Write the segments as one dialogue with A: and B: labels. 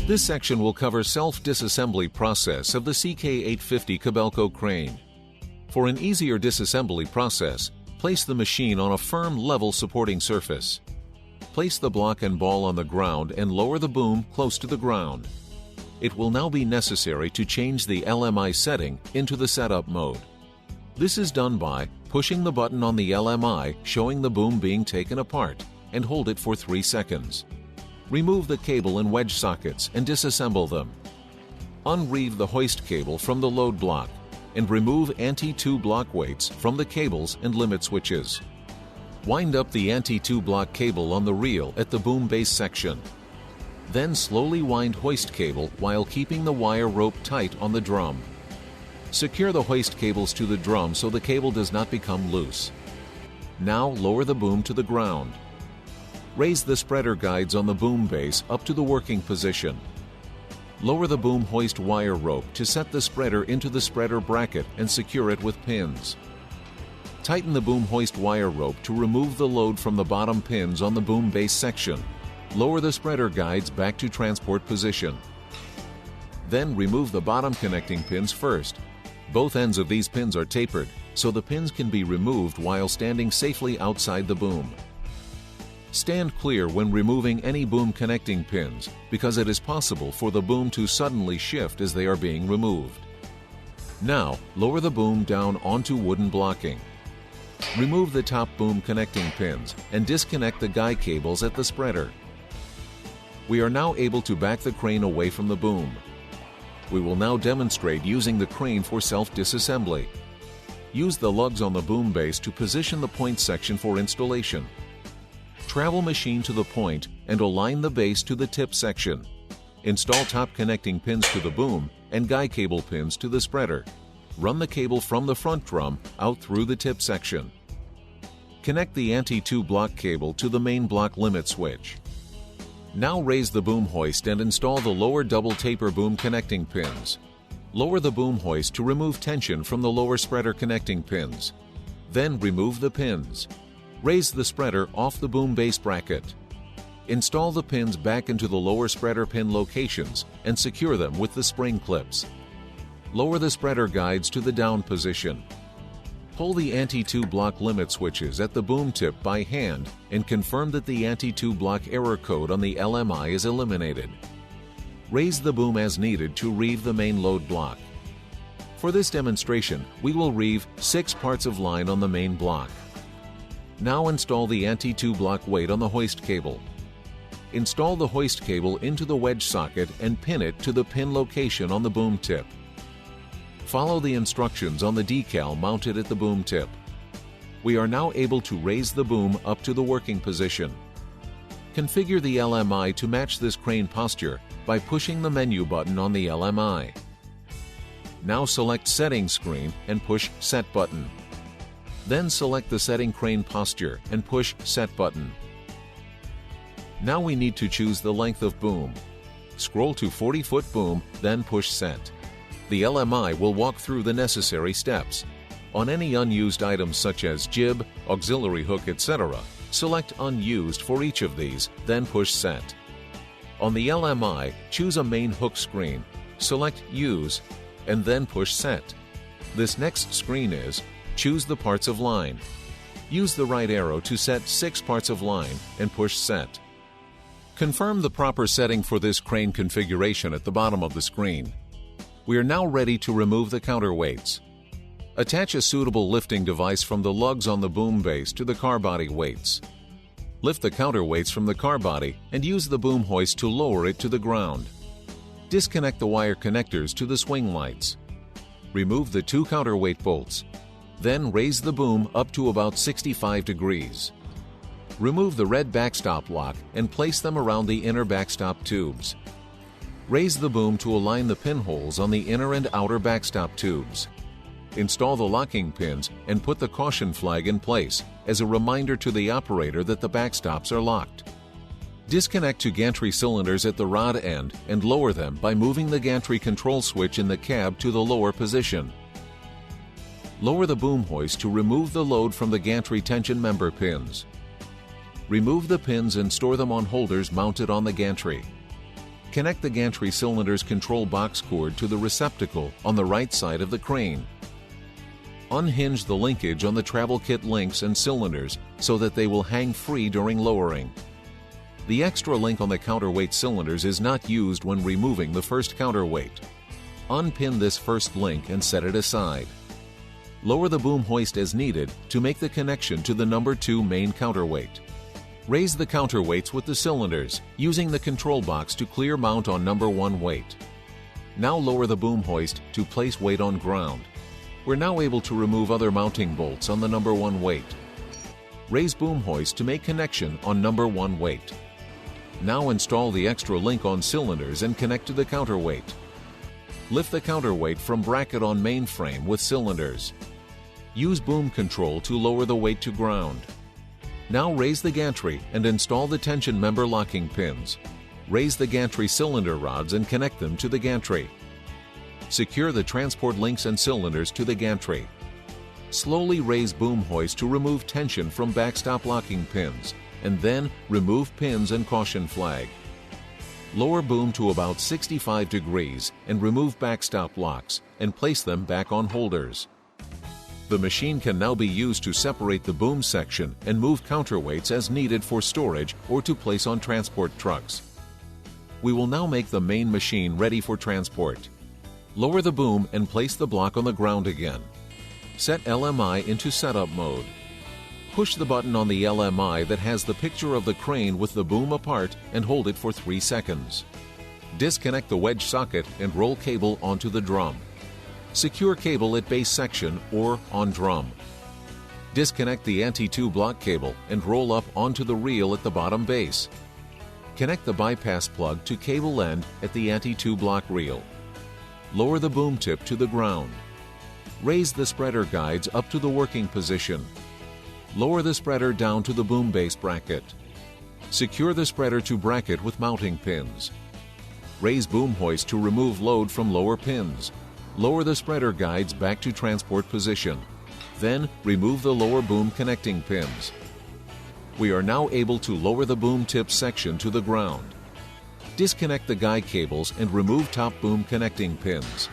A: This section will cover self-disassembly process of the CK850 Kobelco crane. For an easier disassembly process, place the machine on a firm, level supporting surface. Place the block and ball on the ground and lower the boom close to the ground. It will now be necessary to change the LMI setting into the setup mode. This is done by pushing the button on the LMI showing the boom being taken apart and hold it for 3 seconds. Remove the cable and wedge sockets and disassemble them. Unreeve the hoist cable from the load block and remove anti-2 block weights from the cables and limit switches. Wind up the anti-2 block cable on the reel at the boom base section. Then slowly wind hoist cable while keeping the wire rope tight on the drum. Secure the hoist cables to the drum so the cable does not become loose. Now lower the boom to the ground. Raise the spreader guides on the boom base up to the working position. Lower the boom hoist wire rope to set the spreader into the spreader bracket and secure it with pins. Tighten the boom hoist wire rope to remove the load from the bottom pins on the boom base section. Lower the spreader guides back to transport position. Then remove the bottom connecting pins first. Both ends of these pins are tapered, so the pins can be removed while standing safely outside the boom. Stand clear when removing any boom connecting pins because it is possible for the boom to suddenly shift as they are being removed. Now, lower the boom down onto wooden blocking. Remove the top boom connecting pins and disconnect the guy cables at the spreader. We are now able to back the crane away from the boom. We will now demonstrate using the crane for self-disassembly. Use the lugs on the boom base to position the point section for installation. Travel machine to the point and align the base to the tip section. Install top connecting pins to the boom and guy cable pins to the spreader. Run the cable from the front drum out through the tip section. Connect the anti-2 block cable to the main block limit switch. Now raise the boom hoist and install the lower double taper boom connecting pins. Lower the boom hoist to remove tension from the lower spreader connecting pins. Then remove the pins. Raise the spreader off the boom base bracket. Install the pins back into the lower spreader pin locations and secure them with the spring clips. Lower the spreader guides to the down position. Pull the anti-2 block limit switches at the boom tip by hand and confirm that the anti-2 block error code on the LMI is eliminated. Raise the boom as needed to reeve the main load block. For this demonstration, we will reeve 6 parts of line on the main block. Now install the anti-2 block weight on the hoist cable. Install the hoist cable into the wedge socket and pin it to the pin location on the boom tip. Follow the instructions on the decal mounted at the boom tip. We are now able to raise the boom up to the working position. Configure the LMI to match this crane posture by pushing the menu button on the LMI. Now select Setting Screen and push Set button. Then select the setting crane posture and push Set button. Now we need to choose the length of boom. Scroll to 40-foot boom, then push Set. The LMI will walk through the necessary steps. On any unused items such as jib, auxiliary hook, etc., select Unused for each of these, then push Set. On the LMI, choose a main hook screen, select Use, and then push Set. This next screen is Choose the parts of line. Use the right arrow to set 6 parts of line and push Set. Confirm the proper setting for this crane configuration at the bottom of the screen. We are now ready to remove the counterweights. Attach a suitable lifting device from the lugs on the boom base to the car body weights. Lift the counterweights from the car body and use the boom hoist to lower it to the ground. Disconnect the wire connectors to the swing lights. Remove the 2 counterweight bolts. Then raise the boom up to about 65 degrees. Remove the red backstop lock and place them around the inner backstop tubes. Raise the boom to align the pinholes on the inner and outer backstop tubes. Install the locking pins and put the caution flag in place as a reminder to the operator that the backstops are locked. Disconnect 2 gantry cylinders at the rod end and lower them by moving the gantry control switch in the cab to the lower position. Lower the boom hoist to remove the load from the gantry tension member pins. Remove the pins and store them on holders mounted on the gantry. Connect the gantry cylinder's control box cord to the receptacle on the right side of the crane. Unhinge the linkage on the travel kit links and cylinders so that they will hang free during lowering. The extra link on the counterweight cylinders is not used when removing the first counterweight. Unpin this first link and set it aside. Lower the boom hoist as needed to make the connection to the number 2 main counterweight. Raise the counterweights with the cylinders, using the control box to clear mount on number 1 weight. Now lower the boom hoist to place weight on ground. We're now able to remove other mounting bolts on the number 1 weight. Raise boom hoist to make connection on number 1 weight. Now install the extra link on cylinders and connect to the counterweight. Lift the counterweight from bracket on main frame with cylinders. Use boom control to lower the weight to ground. Now raise the gantry and install the tension member locking pins. Raise the gantry cylinder rods and connect them to the gantry. Secure the transport links and cylinders to the gantry. Slowly raise boom hoist to remove tension from backstop locking pins, and then remove pins and caution flag. Lower boom to about 65 degrees and remove backstop locks and place them back on holders. The machine can now be used to separate the boom section and move counterweights as needed for storage or to place on transport trucks. We will now make the main machine ready for transport. Lower the boom and place the block on the ground again. Set LMI into setup mode. Push the button on the LMI that has the picture of the crane with the boom apart and hold it for 3 seconds. Disconnect the wedge socket and roll cable onto the drum. Secure cable at base section or on drum. Disconnect the anti-2 block cable and roll up onto the reel at the bottom base. Connect the bypass plug to cable end at the anti-2 block reel. Lower the boom tip to the ground. Raise the spreader guides up to the working position. Lower the spreader down to the boom base bracket. Secure the spreader to bracket with mounting pins. Raise boom hoist to remove load from lower pins. Lower the spreader guides back to transport position. Then remove the lower boom connecting pins. We are now able to lower the boom tip section to the ground. Disconnect the guide cables and remove top boom connecting pins.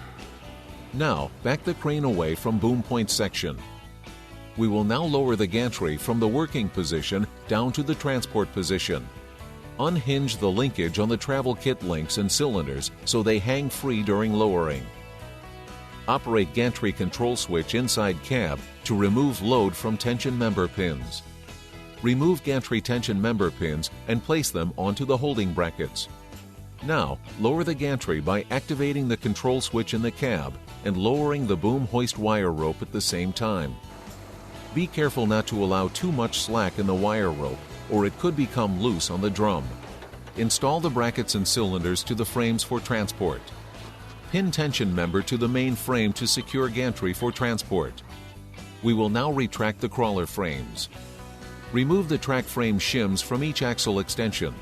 A: Now, back the crane away from boom point section. We will now lower the gantry from the working position down to the transport position. Unhinge the linkage on the travel kit links and cylinders so they hang free during lowering. Operate gantry control switch inside cab to remove load from tension member pins. Remove gantry tension member pins and place them onto the holding brackets. Now, lower the gantry by activating the control switch in the cab and lowering the boom hoist wire rope at the same time. Be careful not to allow too much slack in the wire rope, or it could become loose on the drum. Install the brackets and cylinders to the frames for transport. Pin tension member to the main frame to secure gantry for transport. We will now retract the crawler frames. Remove the track frame shims from each axle extension.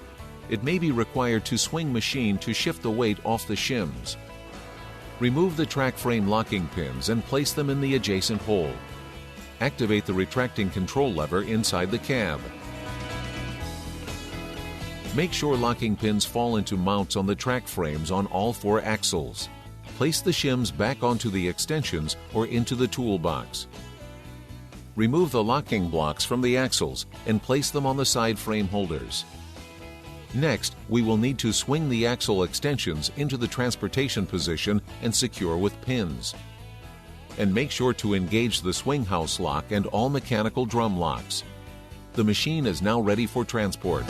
A: It may be required to swing machine to shift the weight off the shims. Remove the track frame locking pins and place them in the adjacent hole. Activate the retracting control lever inside the cab. Make sure locking pins fall into mounts on the track frames on all 4 axles. Place the shims back onto the extensions or into the toolbox. Remove the locking blocks from the axles and place them on the side frame holders. Next, we will need to swing the axle extensions into the transportation position and secure with pins. And make sure to engage the swing house lock and all mechanical drum locks. The machine is now ready for transport.